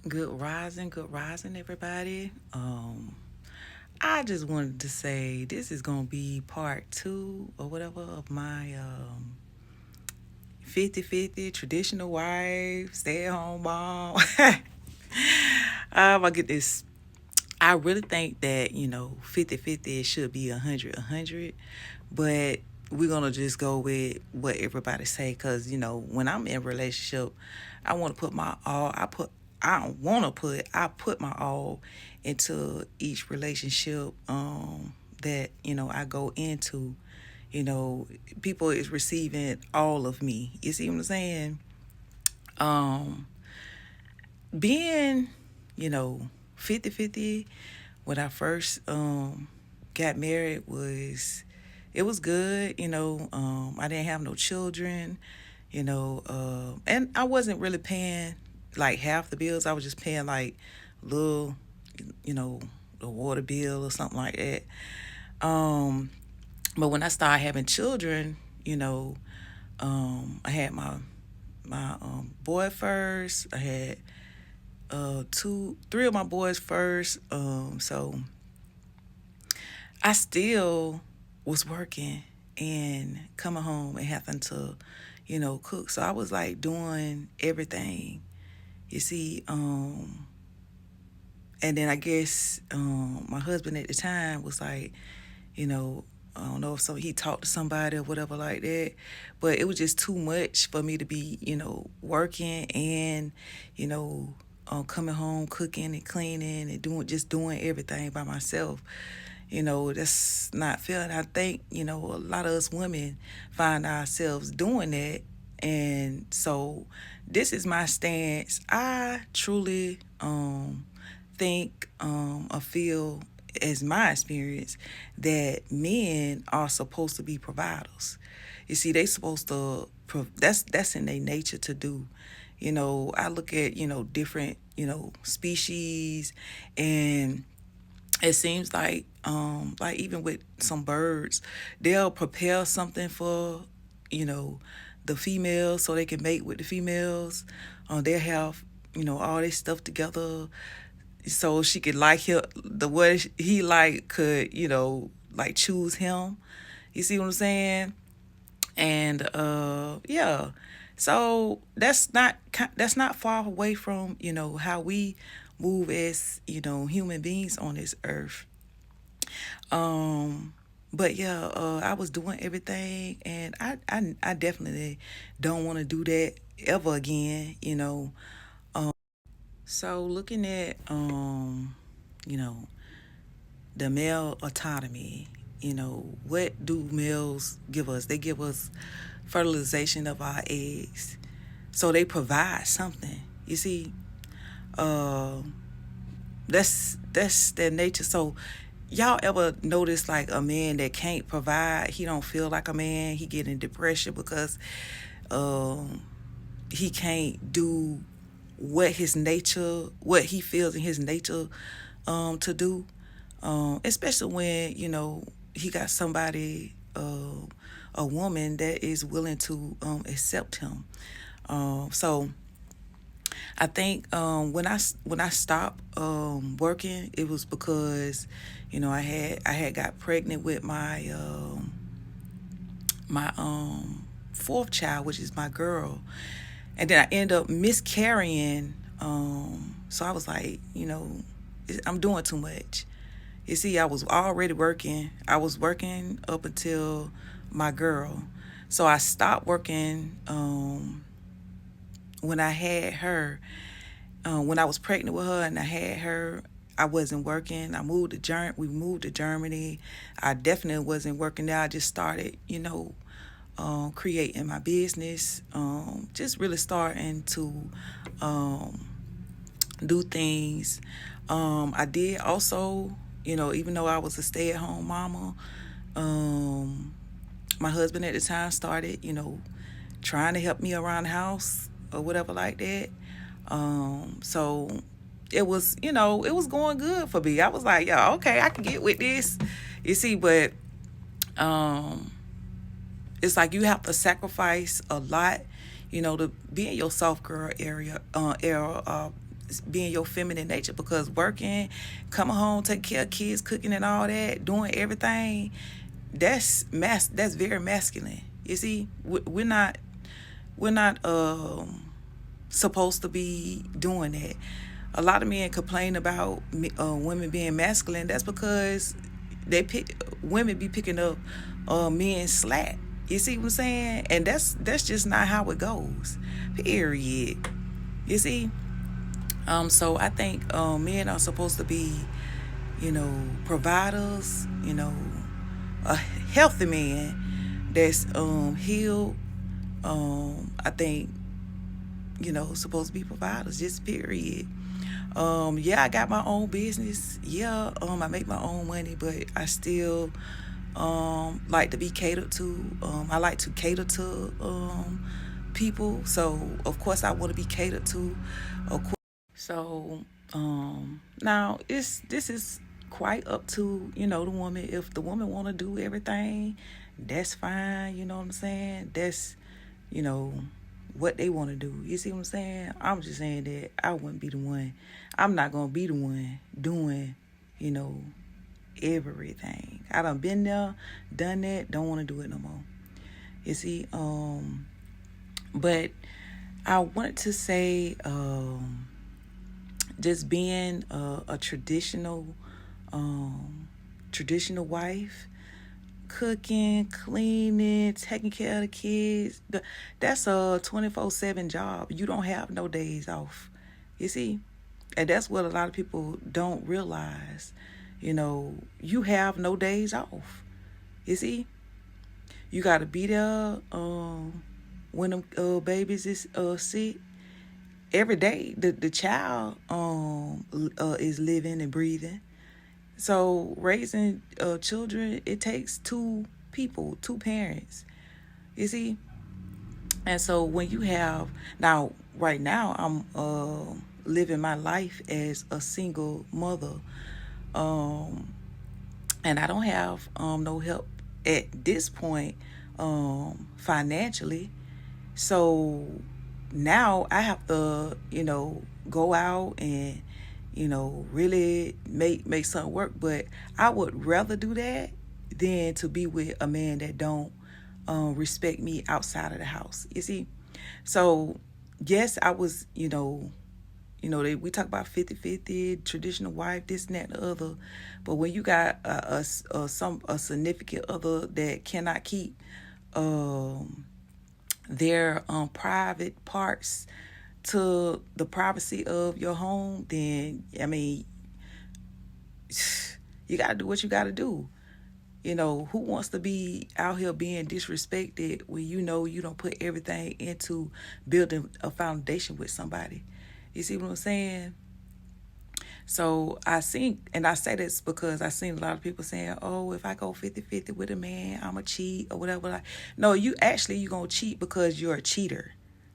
Good rising, everybody. I just wanted to say this is gonna be part two or whatever of my 50-50 traditional wife, stay at home mom. I get this. I really think that 50-50 should be 100-100, but we're gonna just go with what everybody say because when I'm in a relationship, I want to put my all. I don't want to put. I put my all into each relationship that I go into. You know, people is receiving all of me. You see what I'm saying? Um, being, you know, 50-50 when I first got married was it was good. I didn't have no children. And I wasn't really paying like half the bills. I was just paying like little, you know, the water bill or something like that. Um, but when I started having children, I had my boy first. I had three of my boys first. So I still was working and coming home and having to, cook. So I was like doing everything. You see, and then I guess my husband at the time was like, you know, I don't know if he talked to somebody or whatever like that, but it was just too much for me to be, working and, coming home, cooking and cleaning and doing everything by myself. That's not fair. And I think, a lot of us women find ourselves doing that. And so this is my stance. I truly think or feel as my experience that men are supposed to be providers. You see, they supposed to that's in their nature to do. I look at, different, species, and it seems like even with some birds, they'll prepare something for, you know, the females so they can mate with the females. They'll have, all this stuff together so she could like him the what he like could, like choose him. You see what I'm saying? And yeah. So that's not far away from, how we move as, human beings on this earth. Um, but yeah, I was doing everything, and I definitely don't want to do that ever again. So looking at you know, the male autonomy, what do males give us? They give us fertilization of our eggs, so they provide something. You see, uh, that's their nature. So y'all ever notice like a man that can't provide, he don't feel like a man, he get in depression because um he can't do what he feels in his nature to do, especially when he got somebody, a woman that is willing to accept him. So I think when I stopped working, it was because I had got pregnant with my fourth child, which is my girl, and then I ended up miscarrying. So I was like, I'm doing too much. You see, I was already working. I was working up until my girl. So I stopped working when I had her. When I was pregnant with her and I had her, I wasn't working. We moved to Germany. I definitely wasn't working there. I just started, creating my business. Just really starting to um, do things. I did also, even though I was a stay-at-home mama, um, my husband at the time started, trying to help me around the house or whatever like that. So it was going good for me. I was like, yeah, okay, I can get with this. You see, but um, it's like you have to sacrifice a lot, to be in your soft girl era. being your feminine nature, because working, coming home, taking care of kids, cooking and all that, doing everything, that's very masculine. You see, we're not supposed to be doing that. A lot of men complain about women being masculine. That's because women be picking up men slack. You see what I'm saying? And that's just not how it goes. Period. You see? So I think men are supposed to be, providers, a healthy man that's healed. I think, supposed to be providers, just period. Yeah, I got my own business. Yeah, I make my own money, but I still like to be catered to. I like to cater to people, so of course I want to be catered to. Of course. So now this is quite up to the woman. If the woman want to do everything, that's fine. You know what I'm saying? That's you know what they want to do. You see what I'm saying? I'm just saying that I wouldn't be the one. I'm not gonna be the one doing you know everything. I done been there, done that. Don't want to do it no more. You see, but I wanted to say, just being a traditional wife, cooking, cleaning, taking care of the kids. That's a 24/7 job. You don't have no days off. You see? And that's what a lot of people don't realize. You have no days off. You see? You got to be there when them babies is sick. Every day, the child is living and breathing. So raising children, it takes two people, two parents. You see? And so when you have now, right now, I'm living my life as a single mother, and I don't have no help at this point financially. So now I have to, go out and, really make something work. But I would rather do that than to be with a man that don't respect me outside of the house. You see? So yes, I was, we talk about 50-50, traditional wife, this and that and the other. But when you got a significant other that cannot keep their private parts to the privacy of your home, then I mean, you got to do what you got to do. Who wants to be out here being disrespected when you don't put everything into building a foundation with somebody? You see what I'm saying? So I think, and I say this because I seen a lot of people saying, oh, if I go 50-50 with a man, I'm a cheat or whatever. No, you going to cheat because you're a cheater.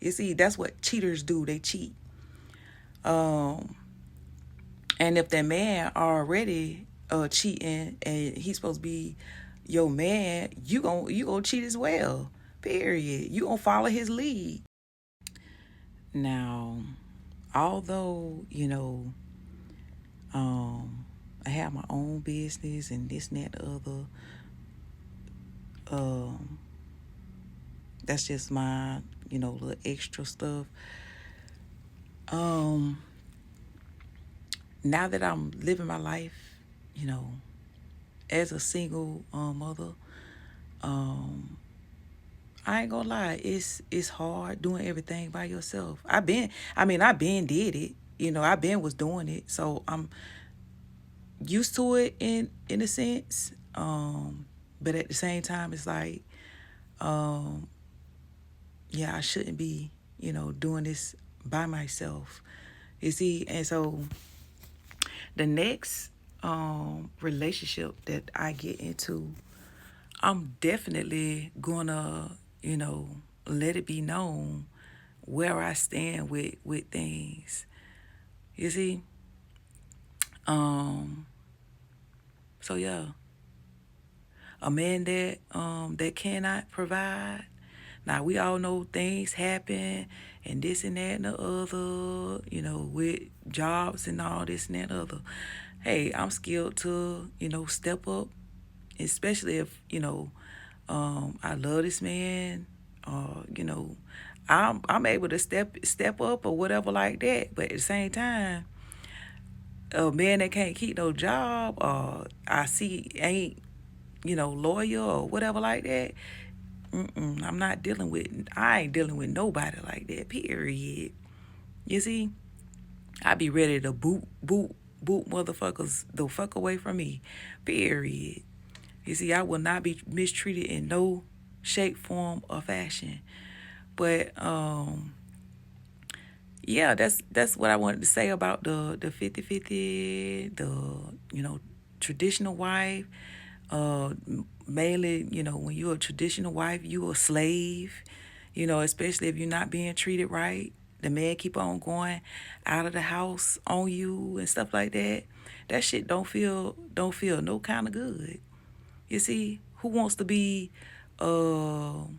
You see, that's what cheaters do. They cheat. And if that man already cheating and he's supposed to be your man, you gonna cheat as well. Period. You gonna follow his lead. Now, although I have my own business and this and that and the other, that's just my little extra stuff. Now that I'm living my life, as a single mother, I ain't gonna lie, it's hard doing everything by yourself. I been did it. I been was doing it, so I'm used to it in a sense. But at the same time, it's like, yeah, I shouldn't be, doing this by myself. You see, and so the next relationship that I get into, I'm definitely gonna, let it be known where I stand with things. You see? So yeah. A man that cannot provide, Now, we all know things happen and this and that and the other, with jobs and all this and that and other. Hey, I'm skilled to, step up, especially if, I love this man, I'm able to step up or whatever like that. But at the same time, a man that can't keep no job or I see ain't, loyal or whatever like that, I ain't dealing with nobody like that, period. You see, I be ready to boot motherfuckers the fuck away from me, period. You see, I will not be mistreated in no shape, form, or fashion. But yeah, that's what I wanted to say about the 50-50, traditional wife. Mainly, when you're a traditional wife, you a slave, especially if you're not being treated right. The man keep on going out of the house on you and stuff like that. That shit don't feel no kind of good. You see, who wants to be doing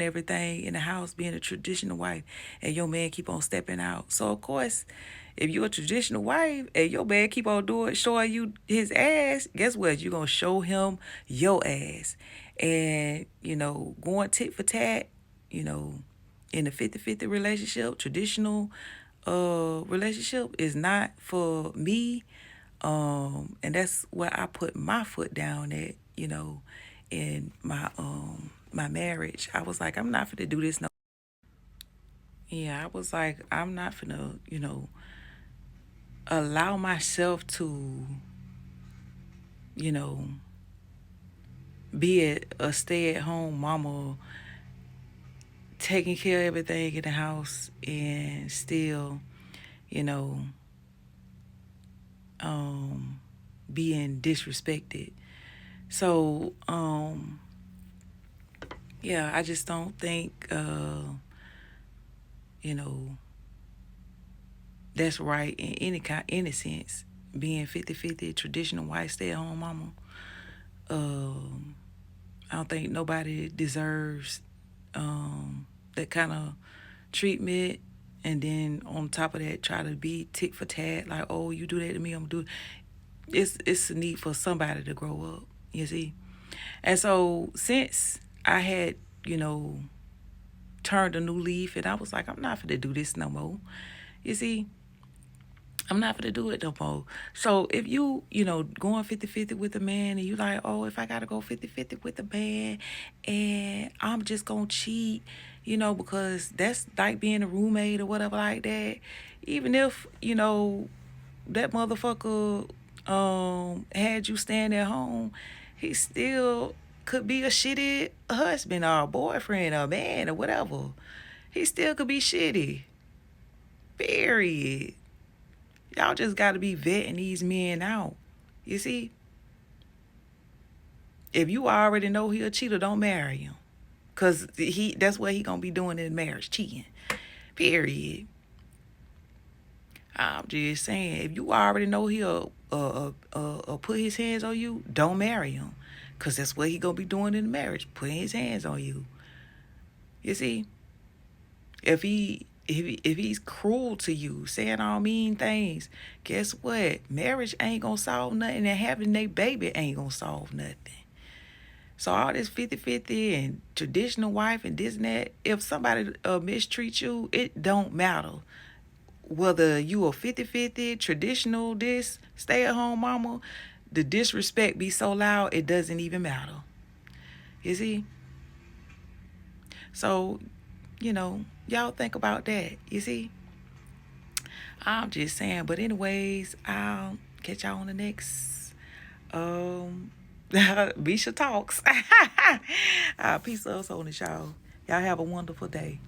everything in the house, being a traditional wife, and your man keep on stepping out? So of course, if you're a traditional wife and your man keep on showing you his ass, guess what? You're gonna show him your ass. And, going tit for tat, you know, in a 50-50 relationship, traditional relationship is not for me. And that's where I put my foot down at, in my marriage. I was like, I'm not finna do this no. Yeah, I was like, I'm not finna, allow myself to, you know, be a stay at home mama, taking care of everything in the house and still, you know, being disrespected. So, yeah, I just don't think, you know, that's right in any sense. Being 50-50, traditional white stay-at-home mama. I don't think nobody deserves that kind of treatment. And then on top of that, try to be tick for tat, like, oh, you do that to me, I'm gonna do it. It's a need for somebody to grow up, you see. And so since I had, turned a new leaf, and I was like, I'm not gonna do this no more. You see, I'm not gonna do it no more. So if going 50-50 with a man and you like, oh, if I gotta go 50-50 with a man and I'm just gonna cheat, because that's like being a roommate or whatever like that. Even if, that motherfucker had you staying at home, he still could be a shitty husband or a boyfriend or a man or whatever. He still could be shitty. Period. Y'all just got to be vetting these men out. You see? If you already know he a cheater, don't marry him. Because that's what he going to be doing in marriage, cheating. Period. I'm just saying, if you already know he'll put his hands on you, don't marry him. Because that's what he going to be doing in the marriage, putting his hands on you. You see? If he's cruel to you, saying all mean things, guess what? Marriage ain't gonna solve nothing, and having a baby ain't gonna solve nothing. So all this 50-50 and traditional wife and this and that, if somebody mistreats you, it don't matter. Whether you a 50-50, traditional, this, stay at home mama, the disrespect be so loud, it doesn't even matter. You see? So, y'all think about that. You see? I'm just saying. But anyways, I'll catch y'all on the next Bisha Talks. Peace us on the show. Y'all have a wonderful day.